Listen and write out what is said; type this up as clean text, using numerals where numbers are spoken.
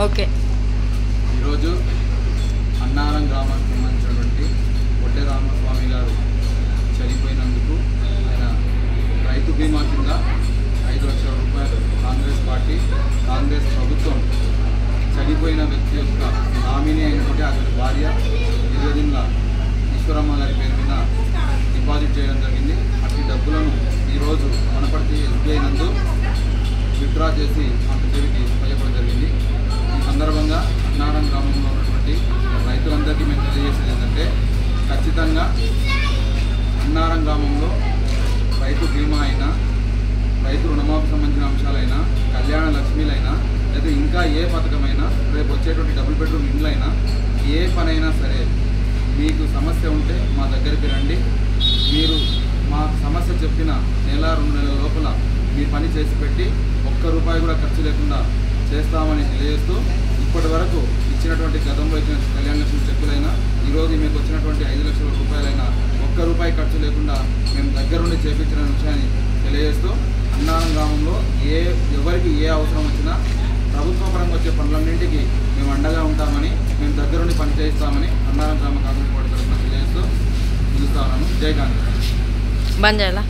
Okay. ఈరోజు అన్నారం గ్రామానికి సంబంధించినటువంటి వడ్డే రామస్వామి గారు చనిపోయినందుకు ఆయన రైతు బీమా కింద 5 లక్షల రూపాయలు కాంగ్రెస్ ప్రభుత్వం చనిపోయిన వ్యక్తి యొక్క నామినీ అయినటువంటి అతని భార్య నిర్వదిన్ల ఈశ్వరమ్మ గారి పేరు మీద డిపాజిట్ చేయడం జరిగింది. అట్టి డబ్బులను ఈరోజు వనపర్తి ఎస్బీఐ నందు విత్డ్రా చేసి ఆమె పేరుకి ఇవ్వడం జరిగింది. ఈ సందర్భంగా అన్నారం గ్రామంలో ఉన్నటువంటి రైతులందరికీ మేము తెలియజేసేది ఏంటంటే, ఖచ్చితంగా అన్నారం గ్రామంలో రైతు బీమా అయినా, రైతు రుణమాఫీ సంబంధించిన అంశాలైనా, కళ్యాణ లక్ష్మీలైనా, లేదా ఇంకా ఏ పథకమైనా, రేపు వచ్చేటువంటి డబుల్ బెడ్రూమ్ ఇండ్లైనా, ఏ పనైనా సరే మీకు సమస్య ఉంటే మా దగ్గరికి రండి. మీరు మా సమస్య చెప్పిన నెల 2 నెలల లోపల మీ పని చేసి పెట్టి ₹1 కూడా ఖర్చు లేకుండా చేస్తామని తెలియజేస్తూ, ఇప్పటి వరకు ఇచ్చినటువంటి గతంలో ఇచ్చిన కళ్యాణ లక్ష్మి చెక్కులైనా, ఈరోజు మీకు వచ్చినటువంటి 5 లక్షల రూపాయలైనా ₹1 ఖర్చు లేకుండా మేము దగ్గరుండి చేపించిన విషయాన్ని తెలియజేస్తూ, అన్నారం గ్రామంలో ఎవరికి ఏ అవసరం వచ్చినా ప్రభుత్వ పరంగా వచ్చే పనులన్నింటికి మేము అండగా ఉంటామని, మేము దగ్గరుండి పని చేయిస్తామని అన్నారం గ్రామ కాంగ్రెస్ పార్టీ తరఫున తెలియజేస్తూ పిలుస్తా ఉన్నాను. జై కాంగ్రెస్. బంద్ చేయాలా?